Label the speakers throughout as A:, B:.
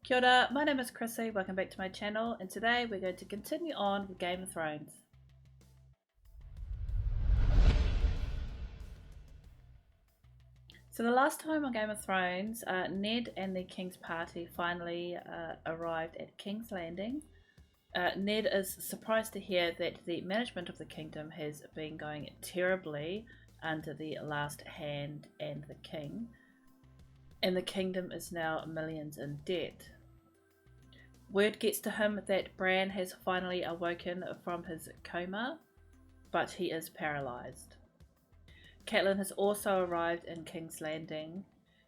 A: Kia ora, my name is Chrissy, welcome back to my channel, and today we're going to continue on with Game of Thrones. So the last time on Game of Thrones, Ned and the King's party finally arrived at King's Landing. Ned is surprised to hear that the management of the kingdom has been going terribly under the last hand and the king, and the kingdom is now millions in debt. Word gets to him that Bran has finally awoken from his coma, but he is paralysed. Catelyn has also arrived in King's Landing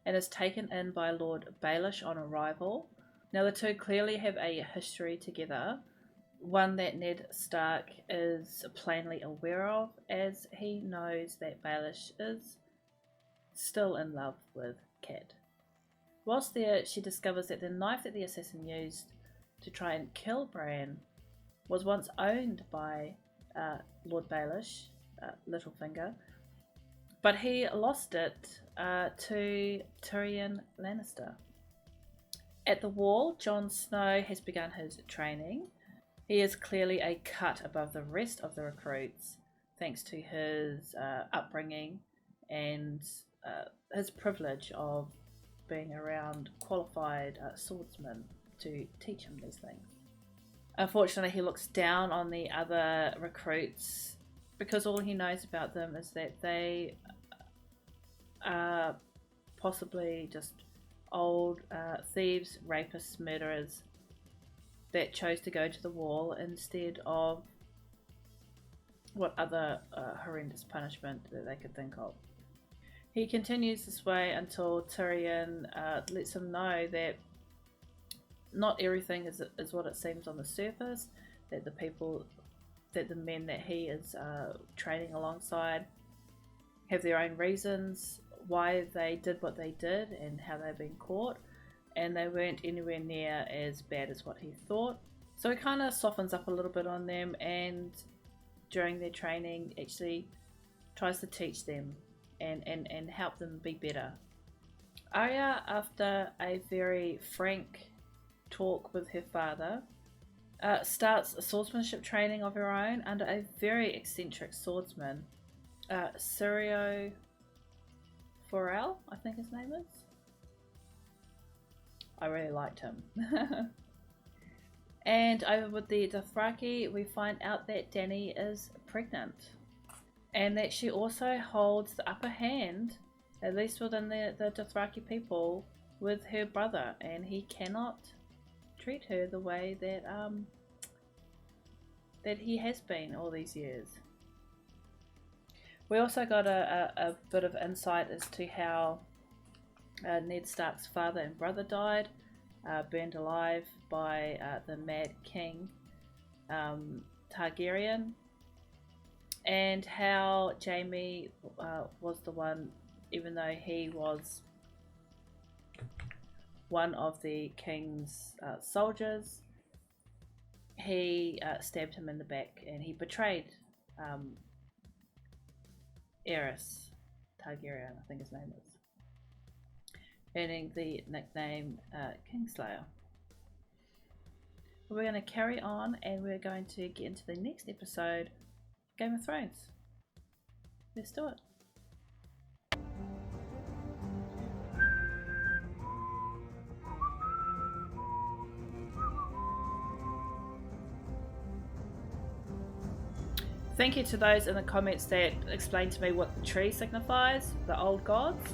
A: and is taken in by Lord Baelish on arrival. Now the two clearly have a history together, one that Ned Stark is plainly aware of, as he knows that Baelish is still in love with Cat. Whilst there, she discovers that the knife that the assassin used to try and kill Bran was once owned by Lord Baelish, Littlefinger, but he lost it to Tyrion Lannister. At the Wall, Jon Snow has begun his training. He is clearly a cut above the rest of the recruits, thanks to his upbringing and his privilege of being around qualified swordsmen to teach him these things. Unfortunately, he looks down on the other recruits because all he knows about them is that they are possibly just old thieves, rapists, murderers that chose to go to the Wall instead of what other horrendous punishment that they could think of. He continues this way until Tyrion lets him know that not everything is what it seems on the surface, that the men that he is training alongside have their own reasons why they did what they did and how they've been caught, and they weren't anywhere near as bad as what he thought. So he kind of softens up a little bit on them, and during their training actually tries to teach them and help them be better. Arya, after a very frank talk with her father, starts a swordsmanship training of her own under a very eccentric swordsman, Syrio Forel, I think his name is. I really liked him. And over with the Dothraki, we find out that Dany is pregnant, and that she also holds the upper hand, at least within the Dothraki people, with her brother, and he cannot treat her the way that that he has been all these years. We also got a bit of insight as to how Ned Stark's father and brother died, burned alive by the Mad King Targaryen, and how Jaime was the one, even though he was one of the king's soldiers, he stabbed him in the back, and he betrayed Aerys Targaryen, I think his name is, earning the nickname Kingslayer. We're going to carry on, and we're going to get into the next episode, Game of Thrones. Let's do it. Thank you to those in the comments that explained to me what the tree signifies, the old gods.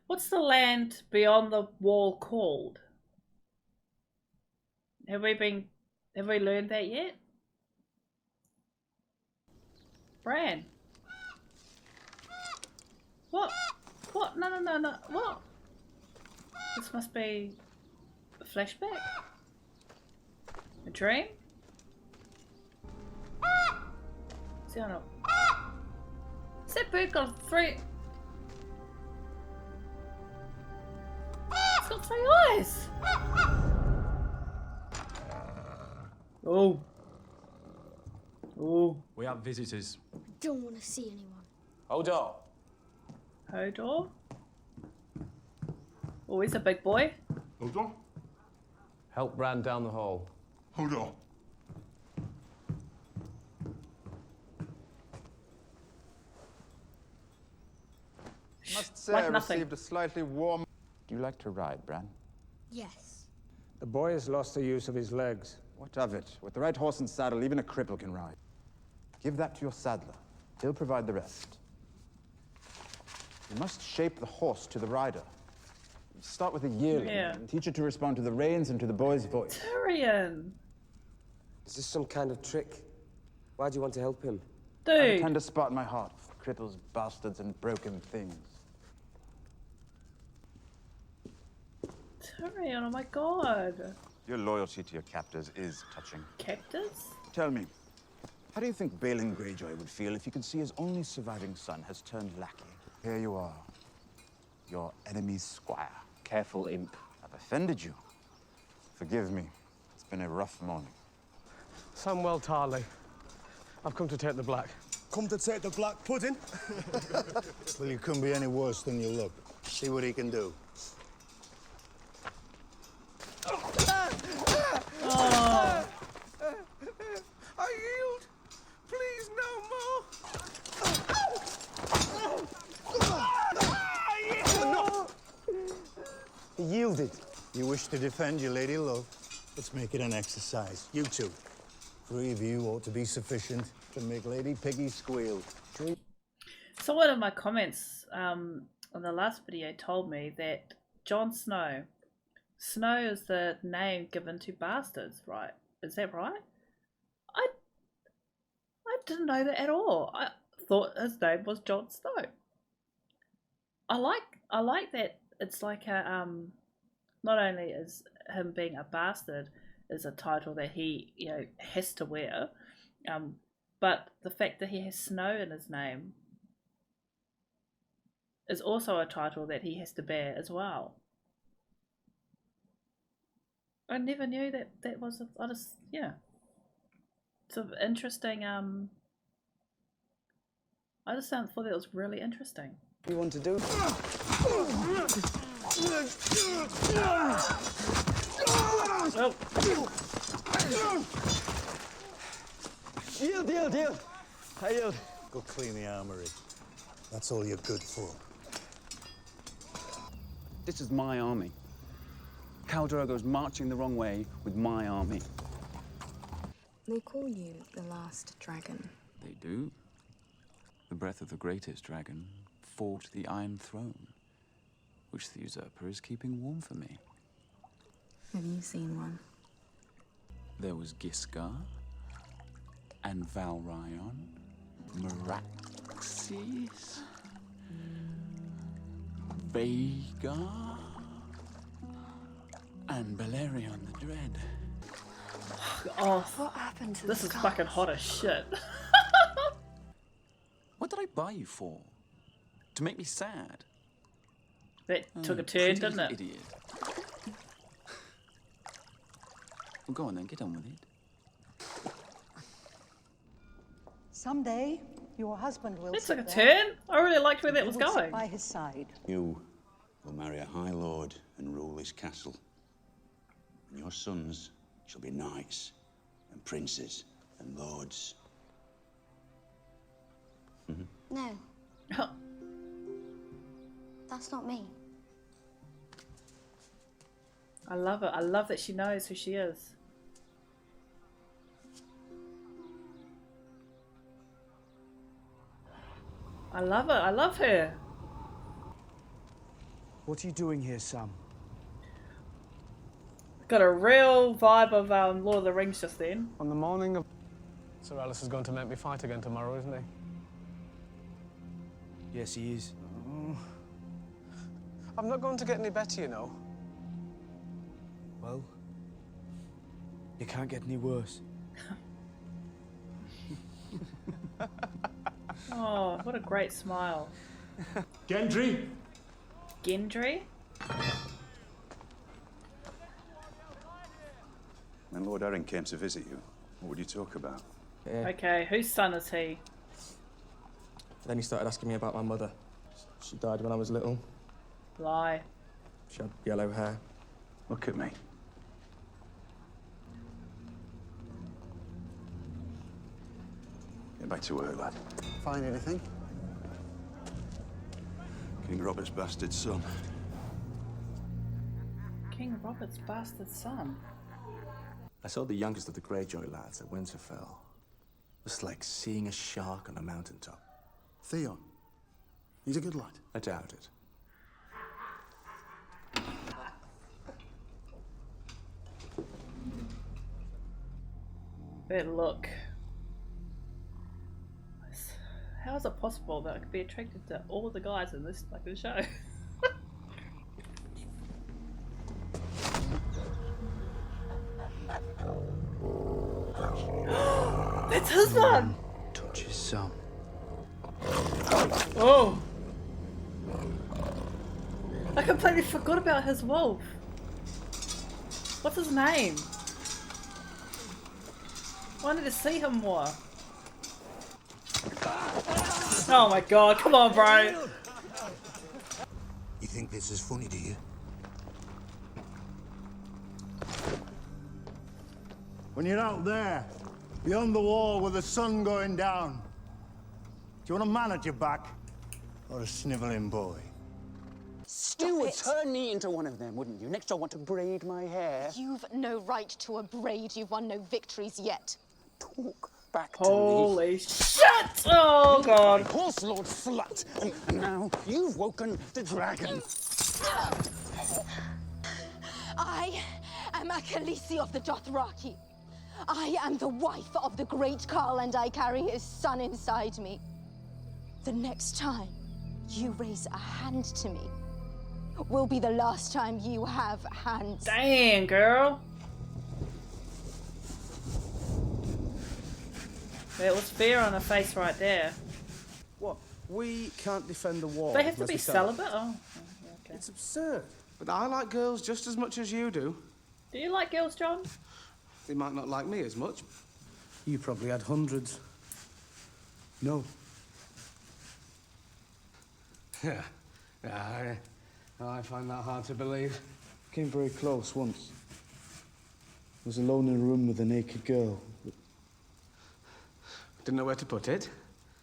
A: What's the land beyond the wall called? Have we learned that yet? Bran. What? What? No. What? This must be a flashback? A dream? See, I don't know. Is that bird got three? It's got three eyes! Oh. Oh.
B: We have visitors.
C: I don't want to see anyone.
B: Hold on.
A: Hodor? Oh, he's a big boy.
B: Hold on.
C: Help Bran down the hole.
B: Hold on.
D: Must say
A: Like
D: I
A: nothing.
D: received a slightly warm... Do you like to ride, Bran?
E: Yes.
F: The boy has lost the use of his legs.
D: What of it? With the right horse and saddle, even a cripple can ride. Give that to your saddler. He'll provide the rest. You must shape the horse to the rider. Start with a yearling and teach it to respond to the reins and to the boy's voice.
A: Tyrion.
G: Is this some kind of trick? Why do you want to help him?
D: I have a
A: Dude.
D: tender spot in my heart for cripples, bastards, and broken things.
A: Tyrion, oh my god.
D: Your loyalty to your captors is touching.
A: Captors?
D: Tell me, how do you think Balin Greyjoy would feel if he could see his only surviving son has turned lackey? Here you are, your enemy's squire.
G: Careful, imp.
D: I've offended you. Forgive me. It's been a rough morning.
C: Samwell Tarley. I've come to take the black.
H: Come to take the black pudding? Well, you couldn't be any worse than you look. See what he can do.
A: Oh.
G: I yield. Please, no more.
H: He yielded. You wish to defend your lady love? Let's make it an exercise. You two. 3 of you ought to be sufficient to make Lady Piggy squeal.
A: So one of my comments on the last video told me that Jon Snow is the name given to bastards, right? Is that right? I didn't know that at all. I thought his name was Jon Snow. I like that it's like a not only is him being a bastard is a title that he, you know, has to wear, but the fact that he has snow in his name is also a title that he has to bear as well. I never knew that was I just, yeah. It's an interesting, I just thought that was really interesting.
G: What do you want to do?
A: Oh.
G: Yield. I yield.
H: Go clean the armory. That's all you're good for.
I: This is my army. Khal Drogo's marching the wrong way with my army.
E: They call you the last dragon.
I: They do. The breath of the greatest dragon forged the Iron Throne, which the usurper is keeping warm for me.
E: Have you seen one?
I: There was Giscar, and Valryon, Meraxes, Vhagar, and Balerion the Dread.
A: Oh,
E: What happened to
A: this
E: the
A: is
E: skulls?
A: fucking hot as shit.
I: What did I buy you for? To make me sad?
A: That took a turn,
I: Pretty
A: didn't
I: little
A: it?
I: Idiot. Well, go on then, get on with it.
J: Someday, your husband will
A: That
J: sit
A: took a
J: there,
A: turn. I really liked where that
J: you
A: was
J: will sit
A: going.
J: by his side.
K: You will marry a high lord and rule this castle. And your sons shall be knights and princes and lords.
E: No, that's not me.
A: I love it. I love that she knows who she is. I love it. I love her.
G: What are you doing here, Sam?
A: Got a real vibe of Lord of the Rings just then.
C: On the morning of... Sir Alice is going to make me fight again tomorrow, isn't he?
G: Yes, he is.
C: I'm not going to get any better, you know.
G: Well, you can't get any worse.
A: Oh, what a great smile.
B: Gendry!
A: Gendry?
K: When Lord Arryn came to visit you, what would you talk about?
A: Okay, whose son is he?
G: Then he started asking me about my mother. She died when I was little.
A: Lie.
G: She had yellow hair.
I: Look at me. Get back to work, lad.
H: Find anything?
K: King Robert's bastard son.
A: King Robert's bastard son.
C: I saw the youngest of the Greyjoy lads at Winterfell. It was like seeing a shark on a mountaintop.
H: Theon. He's a good lad.
C: I doubt it.
A: But look. How is it possible that I could be attracted to all the guys in this fucking show? It's his one!
D: Touch his son.
A: Oh! I completely forgot about his wolf. What's his name? Wanted to see him more. Oh my god, come on, bro.
H: You think this is funny, do you? When you're out there, beyond the wall with the sun going down, do you want a man at your back or a snivelling boy?
L: You would turn me into one of them, wouldn't you? Next, you'll want to braid my hair.
M: You've no right to a braid. You've won no victories yet.
L: Talk back to
A: Holy
L: me.
A: shit! Oh god.
L: Horse Lord slut! And now you've woken the dragon.
M: I am a Khaleesi of the Dothraki. I am the wife of the great Khal, and I carry his son inside me. The next time you raise a hand to me will be the last time you have hands.
A: Dang, girl. There was fear on her face right there.
C: What? We can't defend the wall.
A: They have to
C: unless
A: be
C: we sell
A: celibate? Oh, okay.
C: It's absurd. But I like girls just as much as you do.
A: Do you like girls, John?
C: They might not like me as much. You probably had hundreds. No. Yeah. I find that hard to believe.
D: Came very close once. Was alone in a room with a naked girl.
C: Didn't know where to put it.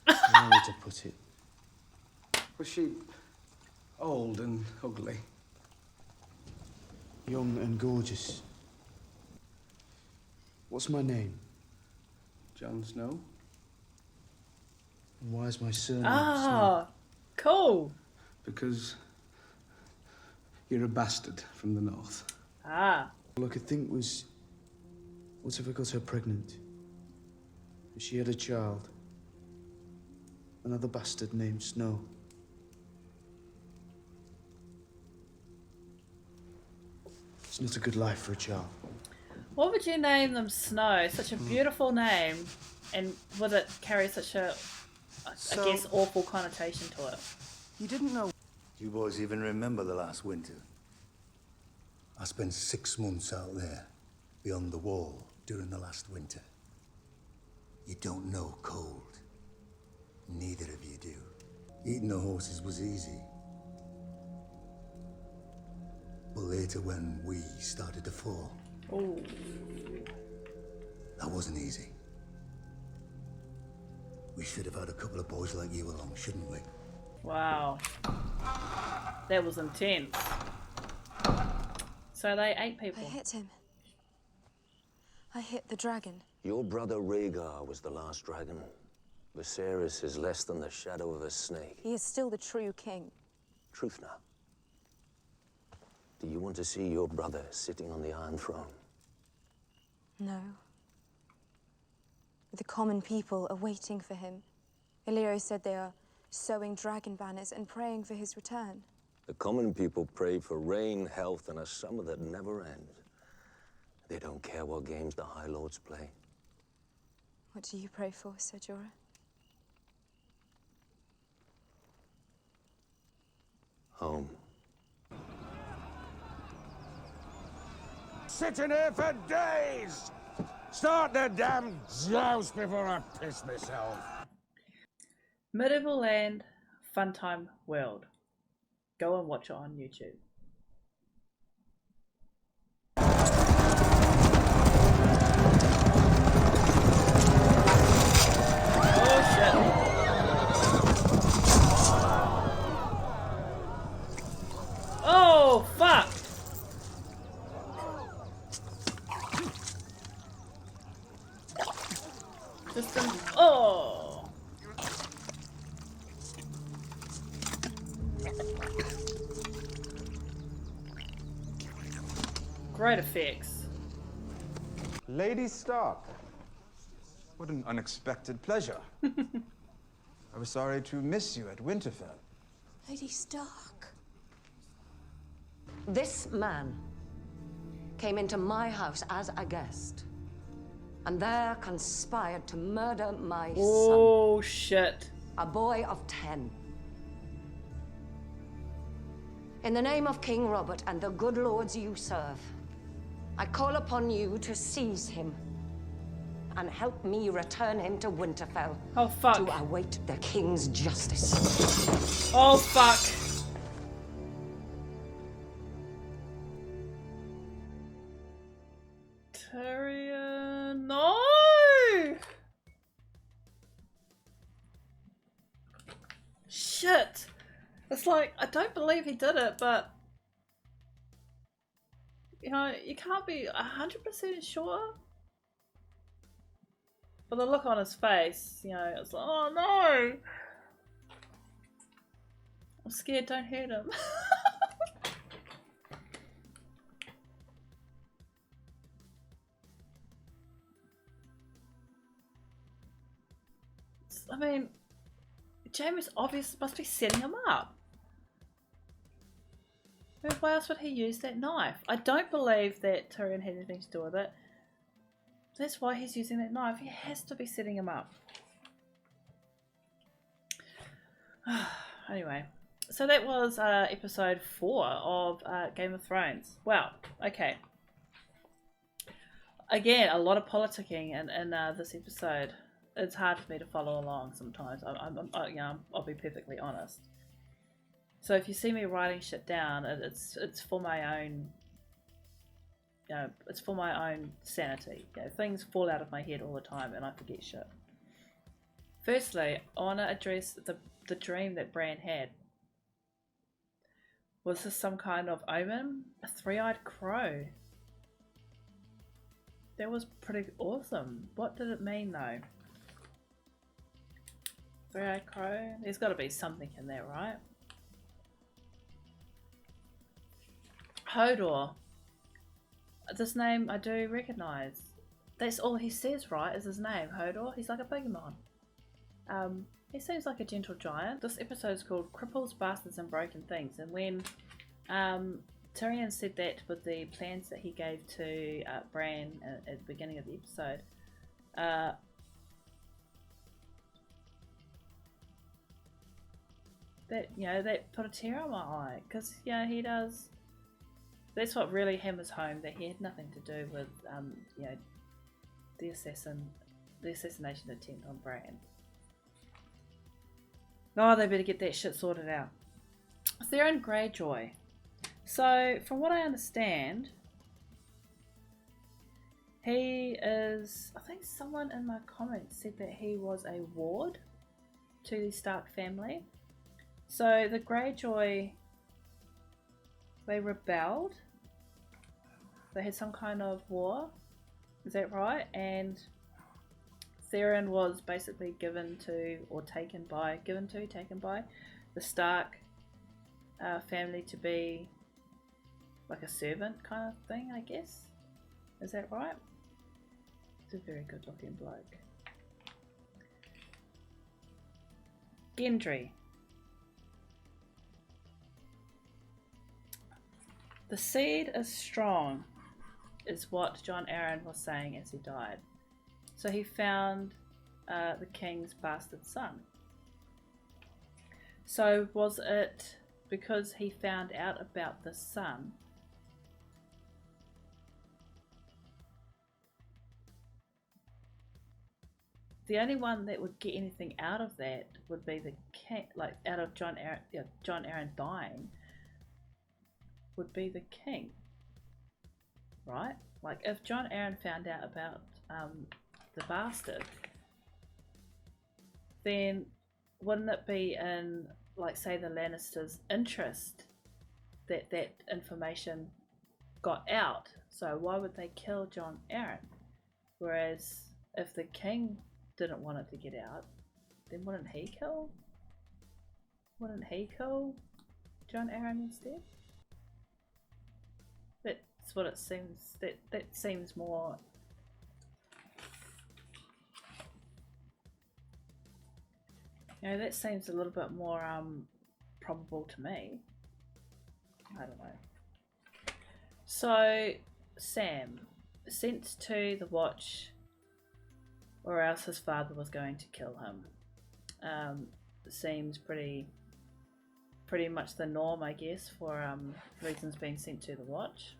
D: I don't know where to put it.
C: Was she old and ugly?
D: Young and gorgeous. What's my name?
C: Jon Snow.
D: And why is my surname
A: Ah, cool.
C: Because you're a bastard from the north.
A: Ah.
D: All I could think was, what if I got her pregnant? She had a child. Another bastard named Snow. It's not a good life for a child.
A: What would you name them? Snow. Such a beautiful name. And would it carry such a, I guess, awful connotation to it?
C: You didn't know.
H: Do you boys even remember the last winter? I spent 6 months out there, beyond the wall, during the last winter. You don't know cold. Neither of you do. Eating the horses was easy. But later when we started to fall,
A: Ooh.
H: that wasn't easy. We should have had a couple of boys like you along, shouldn't we?
A: Wow. That was intense. So they ate people.
E: I hit him. I hit the dragon.
N: Your brother Rhaegar was the last dragon. Viserys is less than the shadow of a snake.
E: He is still the true king.
N: Truth now. Do you want to see your brother sitting on the Iron Throne?
E: No. The common people are waiting for him. Illyrio said they are sewing dragon banners and praying for his return.
N: The common people pray for rain, health, and a summer that never ends. They don't care what games the High Lords play.
E: What do you pray for, Ser Jorah?
N: Home.
F: Sitting here for days! Start the damn joust before I piss myself.
A: Medieval Land, Funtime World. Go and watch it on YouTube. Great effects.
D: Lady Stark. What an unexpected pleasure. I was sorry to miss you at Winterfell.
O: Lady Stark.
P: This man came into my house as a guest, and there conspired to murder my son.
A: Oh, shit.
P: A boy of 10. In the name of King Robert and the good lords you serve, I call upon you to seize him and help me return him to Winterfell.
A: Oh, fuck.
P: To await the king's justice.
A: Oh, fuck. Tyrion, no! Shit. It's like, I don't believe he did it, but you know, you can't be 100% sure. But the look on his face, you know, it's like, oh no! I'm scared, don't hurt him. I mean, Jaime's obviously must be setting him up. I mean, why else would he use that knife? I don't believe that Tyrion had anything to do with it. That's why he's using that knife. He has to be setting him up. Anyway, so that was episode 4 of Game of Thrones. Wow, okay. Again, a lot of politicking in this episode. It's hard for me to follow along sometimes. I'll be perfectly honest. So if you see me writing shit down, it's for my own, you know, it's for my own sanity. You know, things fall out of my head all the time and I forget shit. Firstly, I want to address the dream that Bran had. Was this some kind of omen? A three-eyed crow? That was pretty awesome. What did it mean though? Three-eyed crow? There's got to be something in there, right? Hodor. This name I do recognise. That's all he says, right, is his name, Hodor. He's like a Pokemon. He seems like a gentle giant. This episode is called Cripples, Bastards and Broken Things. And when Tyrion said that with the plans that he gave to Bran at the beginning of the episode, that, you know, that put a tear on my eye. Because, yeah, he does. That's what really hammers home that he had nothing to do with, you know, the assassination attempt on Bran. Oh, they better get that shit sorted out. Theron Greyjoy. So, from what I understand, he is, I think someone in my comments said that he was a ward to the Stark family. So, the Greyjoy, they rebelled. They had some kind of war. Is that right? And Theron was basically taken by the Stark family to be like a servant kind of thing, I guess. Is that right? He's a very good looking bloke. Gendry. The seed is strong, is what Jon Arryn was saying as he died. So he found the king's bastard son. So was it because he found out about the son? The only one that would get anything out of that would be the king, like out of Jon Arryn dying, would be the king, right? Like if Jon Arryn found out about the bastard, then wouldn't it be in, like, say, the Lannisters' interest that that information got out? So why would they kill Jon Arryn? Whereas if the king didn't want it to get out, then wouldn't he kill Jon Arryn instead? That's That's what it seems. That seems more. You know, that seems a little bit more probable to me. I don't know. So Sam sent to the Watch, or else his father was going to kill him. Seems pretty much the norm, I guess, for reasons being sent to the Watch.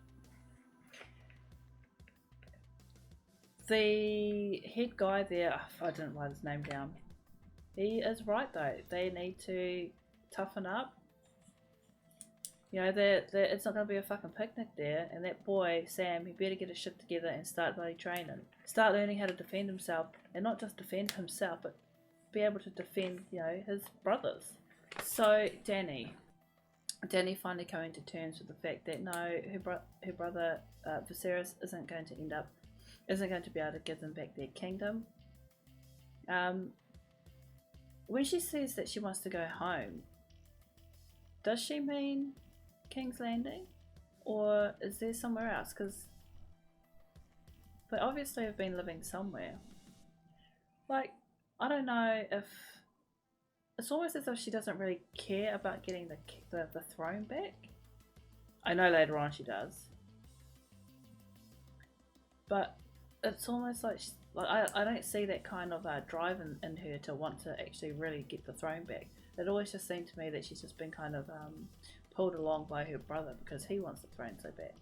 A: The head guy there, I didn't write his name down. He is right though. They need to toughen up. You know, it's not going to be a fucking picnic there. And that boy, Sam, he better get his shit together and start bloody training. Start learning how to defend himself. And not just defend himself, but be able to defend, you know, his brothers. So, Dany finally coming to terms with the fact that no, her brother Viserys isn't going to be able to give them back their kingdom. When she says that she wants to go home, does she mean King's Landing, or is there somewhere else? Because they obviously have been living somewhere. Like, I don't know if it's almost as if she doesn't really care about getting the throne back. I know later on she does, but it's almost like I don't see that kind of drive in her to want to actually really get the throne back. It always just seemed to me that she's just been kind of pulled along by her brother because he wants the throne so bad.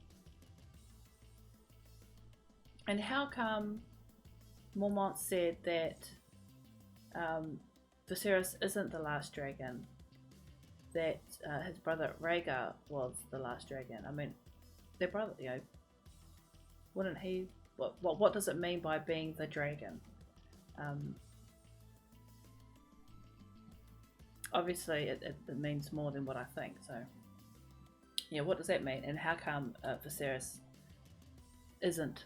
A: And how come Mormont said that Viserys isn't the last dragon, that his brother Rhaegar was the last dragon? I mean, their brother, you know, wouldn't he? What does it mean by being the dragon? Obviously, it means more than what I think. So, yeah, what does that mean? And how come Viserys isn't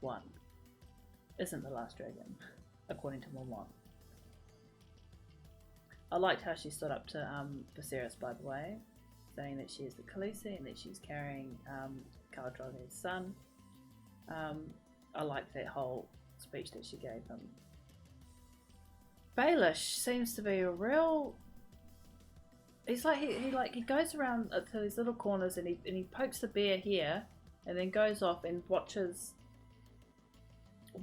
A: the last dragon, according to Mormont? I liked how she stood up to Viserys, by the way, saying that she is the Khaleesi and that she's carrying Khal Drogo's son. I liked that whole speech that she gave him. Baelish seems to be a real. He's like he goes around to these little corners and he pokes the bear here, and then goes off and watches. You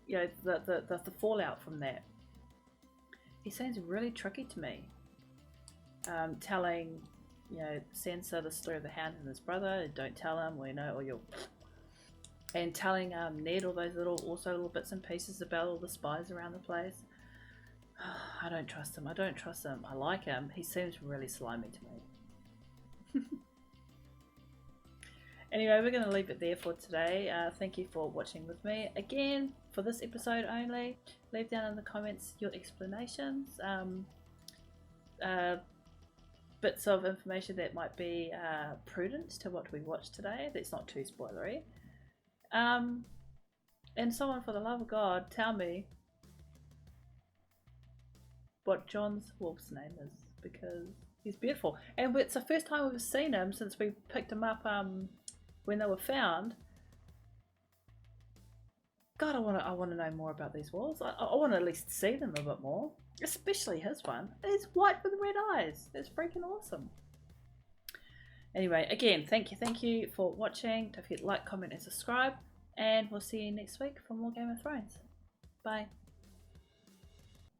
A: know, the fallout from that. He seems really tricky to me. Telling, you know, Sansa the story of the Hound and his brother. Don't tell him, we know, or you'll. And telling Ned all those little bits and pieces about all the spies around the place. I don't trust him. I like him. He seems really slimy to me. Anyway, we're going to leave it there for today. Thank you for watching with me. Again, for this episode only, leave down in the comments your explanations. Bits of information that might be prudent to what we watched today. That's not too spoilery. And someone, for the love of God, tell me what Jon's wolf's name is, because he's beautiful. And it's the first time we've seen him since we picked him up when they were found. God, I want to know more about these wolves. I want to at least see them a bit more, especially his one. He's white with red eyes. That's freaking awesome. Anyway, again, thank you for watching. Don't forget to like, comment, and subscribe. And we'll see you next week for more Game of Thrones. Bye.